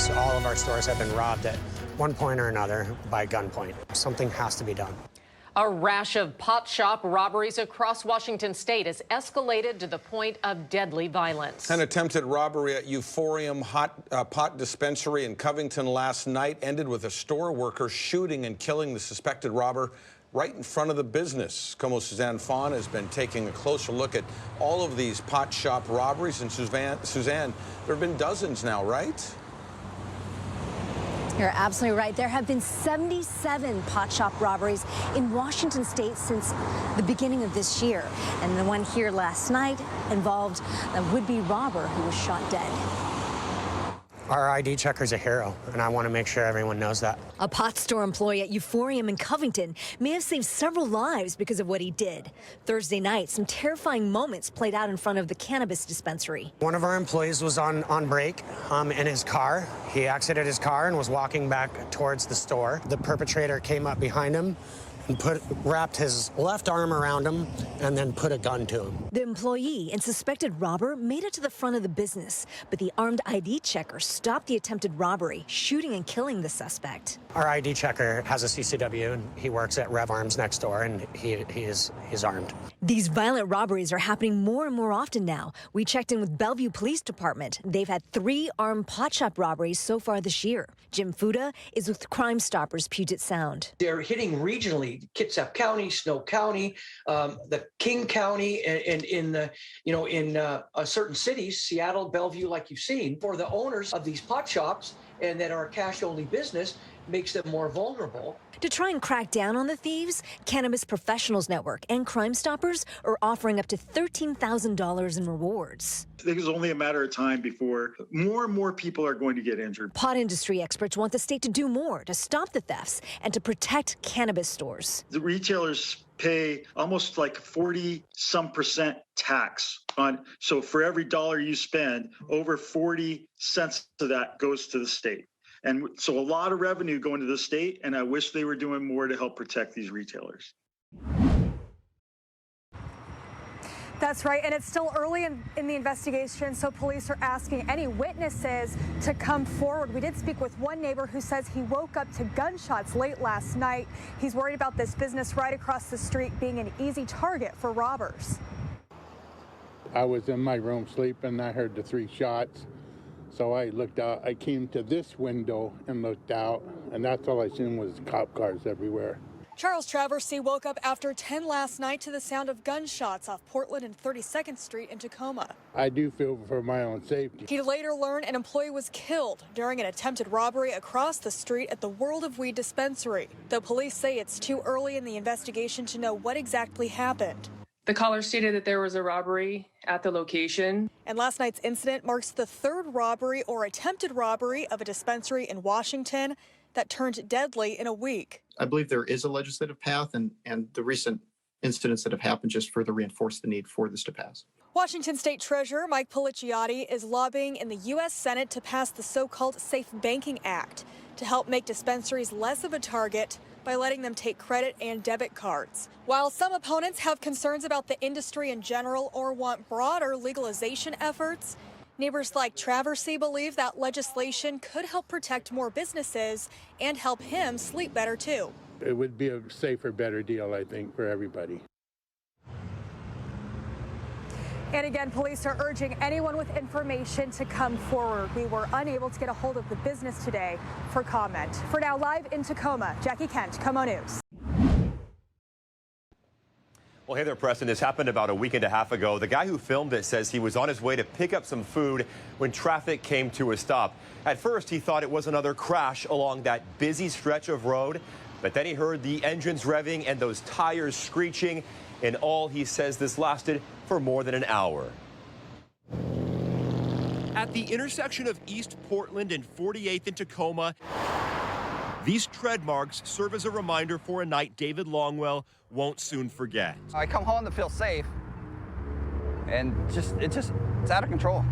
Almost all of our stores have been robbed at one point or another by gunpoint. Something has to be done. A rash of pot shop robberies across Washington state has escalated to the point of deadly violence. An attempted robbery at Euphorium pot dispensary in Covington last night ended with a store worker shooting and killing the suspected robber right in front of the business. KOMO's Suzanne Fawn has been taking a closer look at all of these pot shop robberies. And Suzanne, there have been dozens now, right? You're absolutely right. There have been 77 pot shop robberies in Washington state since the beginning of this year. And the one here last night involved a would-be robber who was shot dead. Our ID checker's a hero, and I want to make sure everyone knows that. A pot store employee at Euphorium in Covington may have saved several lives because of what he did. Thursday night, some terrifying moments played out in front of the cannabis dispensary. One of our employees was on break in his car. He exited his car and was walking back towards the store. The perpetrator came up behind him and wrapped his left arm around him and then put a gun to him. The employee and suspected robber made it to the front of the business, but the armed ID checker stopped the attempted robbery, shooting and killing the suspect. Our ID checker has a CCW, and he works at Rev Arms next door, and he's armed. These violent robberies are happening more and more often now. We checked in with Bellevue Police Department. They've had 3 armed pot shop robberies so far this year. Jim Fuda is with Crime Stoppers Puget Sound. They're hitting regionally, Kitsap County, Snow County, the King County, and in certain cities, Seattle, Bellevue, like you've seen. For the owners of these pot shops and that are a cash-only business, makes them more vulnerable. To try and crack down on the thieves, Cannabis Professionals Network and Crime Stoppers are offering up to $13,000 in rewards. I think it's only a matter of time before more and more people are going to get injured. Pot industry experts want the state to do more to stop the thefts and to protect cannabis stores. The retailers pay almost like 40% tax on, so for every dollar you spend, over 40 cents of that goes to the state. And so a lot of revenue going to the state, and I wish they were doing more to help protect these retailers. That's right, and it's still early in the investigation, so police are asking any witnesses to come forward. We did speak with one neighbor who says he woke up to gunshots late last night. He's worried about this business right across the street being an easy target for robbers. I was in my room sleeping. I heard the 3 shots. So I looked out, I came to this window and looked out, and that's all I seen was cop cars everywhere. Charles Traversy woke up after 10 last night to the sound of gunshots off Portland and 32nd Street in Tacoma. I do feel for my own safety. He later learned an employee was killed during an attempted robbery across the street at the World of Weed dispensary. The police say it's too early in the investigation to know what exactly happened. The caller stated that there was a robbery at the location. And last night's incident marks the 3rd robbery or attempted robbery of a dispensary in Washington that turned deadly in a week. I believe there is a legislative path, and the recent incidents that have happened just further reinforce the need for this to pass. Washington State Treasurer Mike Policiotti is lobbying in the U.S. Senate to pass the so-called Safe Banking Act to help make dispensaries less of a target by letting them take credit and debit cards. While some opponents have concerns about the industry in general or want broader legalization efforts, neighbors like Traversy believe that legislation could help protect more businesses and help him sleep better too. It would be a safer, better deal, I think, for everybody. And again, police are urging anyone with information to come forward. We were unable to get a hold of the business today for comment. For now, live in Tacoma, Jackie Kent, KOMO News. Well, hey there, Preston. This happened about a week and a half ago. The guy who filmed it says he was on his way to pick up some food when traffic came to a stop. At first, he thought it was another crash along that busy stretch of road, but then he heard the engines revving and those tires screeching. In all, he says this lasted for more than an hour. At the intersection of East Portland and 48th in Tacoma, these tread marks serve as a reminder for a night David Longwell won't soon forget. I come home to feel safe, and it's out of control.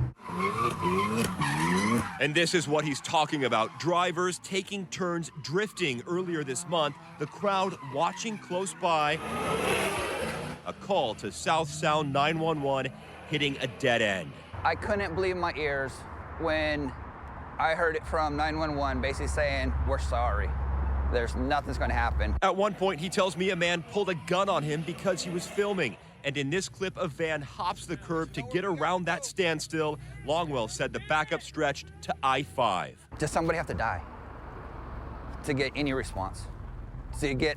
And this is what he's talking about. Drivers taking turns drifting earlier this month, the crowd watching close by. A call to South Sound 911 hitting a dead end. I couldn't believe my ears when I heard it from 911 basically saying, we're sorry. Nothing's going to happen. At one point, he tells me a man pulled a gun on him because he was filming. And in this clip, a van hops the curb to get around that standstill. Longwell said the backup stretched to I-5. Does somebody have to die to get any response? To get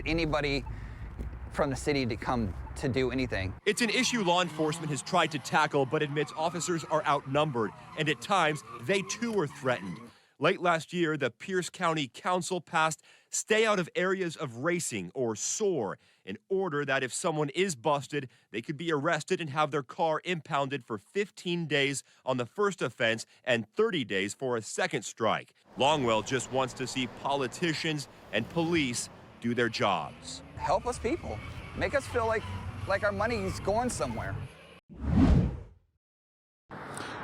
anybody from the city to come to do anything? It's an issue law enforcement has tried to tackle, but admits officers are outnumbered, and at times, they too are threatened. Late last year, the Pierce County Council passed stay out of areas of racing or SOAR, in order that if someone is busted, they could be arrested and have their car impounded for 15 days on the first offense and 30 days for a second strike. Longwell just wants to see politicians and police do their jobs. Help us people. Make us feel like our money's going somewhere.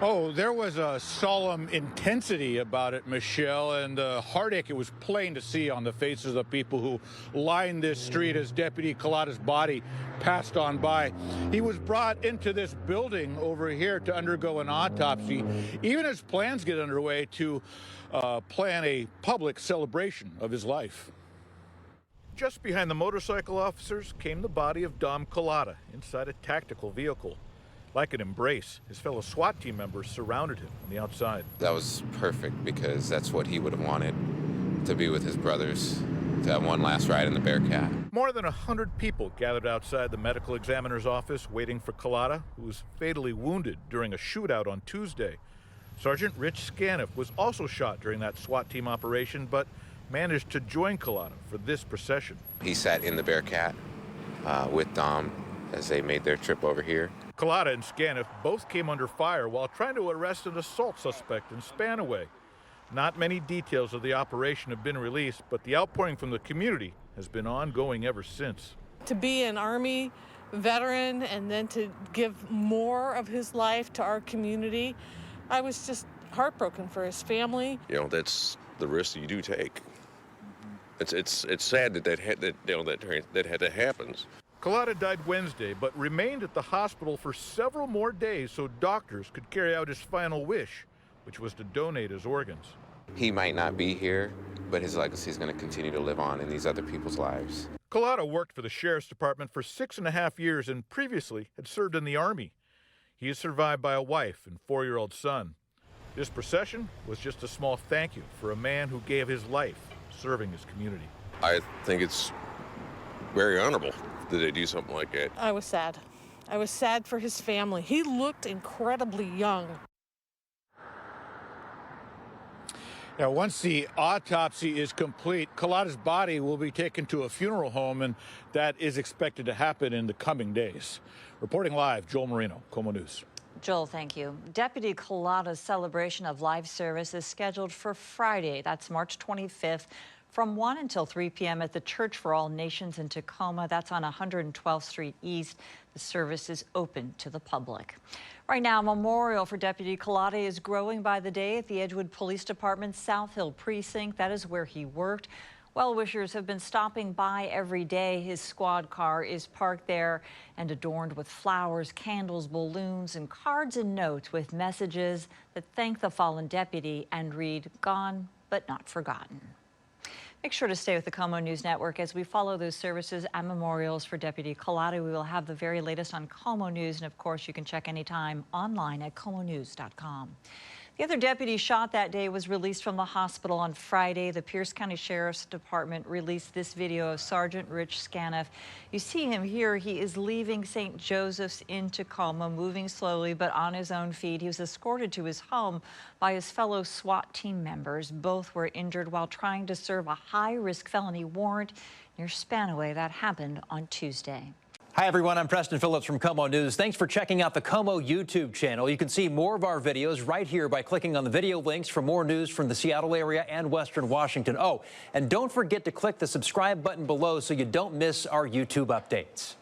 Oh, there was a solemn intensity about it, Michelle, and the heartache it was plain to see on the faces of the people who lined this street as Deputy Calata's body passed on by. He was brought into this building over here to undergo an autopsy, even as plans get underway to plan a public celebration of his life. Just behind the motorcycle officers came the body of Dom Calata inside a tactical vehicle. Like an embrace, his fellow SWAT team members surrounded him on the outside. That was perfect because that's what he would have wanted, to be with his brothers, to have one last ride in the Bearcat. More than 100 people gathered outside the medical examiner's office waiting for Calata, who was fatally wounded during a shootout on Tuesday. Sergeant Rich Scaniff was also shot during that SWAT team operation, but managed to join Calata for this procession. He sat in the Bearcat with Dom as they made their trip over here. Calata and Scaniff both came under fire while trying to arrest an assault suspect in Spanaway. Not many details of the operation have been released, but the outpouring from the community has been ongoing ever since. To be an Army veteran and then to give more of his life to our community, I was just heartbroken for his family. You know, that's the risk you do take. It's sad that happens. Calata died Wednesday, but remained at the hospital for several more days so doctors could carry out his final wish, which was to donate his organs. He might not be here, but his legacy is going to continue to live on in these other people's lives. Calata worked for the Sheriff's Department for 6.5 years and previously had served in the Army. He is survived by a wife and 4-year-old son. This procession was just a small thank you for a man who gave his life serving his community. I think it's very honorable that they do something like that. I was sad. I was sad for his family. He looked incredibly young. Now, once the autopsy is complete, Calata's body will be taken to a funeral home, and that is expected to happen in the coming days. Reporting live, Joel Marino, KOMO News. Joel, thank you. Deputy Calata's celebration of life service is scheduled for Friday. That's March 25th. From 1 until 3 p.m. at the Church for All Nations in Tacoma. That's on 112th Street East. The service is open to the public. Right now, a memorial for Deputy Calata is growing by the day at the Edgewood Police Department's South Hill Precinct. That is where he worked. Well-wishers have been stopping by every day. His squad car is parked there and adorned with flowers, candles, balloons, and cards and notes with messages that thank the fallen deputy and read, "Gone but not forgotten." Make sure to stay with the KOMO News Network as we follow those services and memorials for Deputy Calata. We will have the very latest on KOMO News, and of course, you can check anytime online at KOMOnews.com. The other deputy shot that day was released from the hospital on Friday. The Pierce County Sheriff's Department released this video of Sergeant Rich Scaniff. You see him here. He is leaving St. Joseph's in Tacoma, moving slowly but on his own feet. He was escorted to his home by his fellow SWAT team members. Both were injured while trying to serve a high-risk felony warrant near Spanaway. That happened on Tuesday. Hi, everyone. I'm Preston Phillips from KOMO News. Thanks for checking out the KOMO YouTube channel. You can see more of our videos right here by clicking on the video links for more news from the Seattle area and Western Washington. Oh, and don't forget to click the subscribe button below so you don't miss our YouTube updates.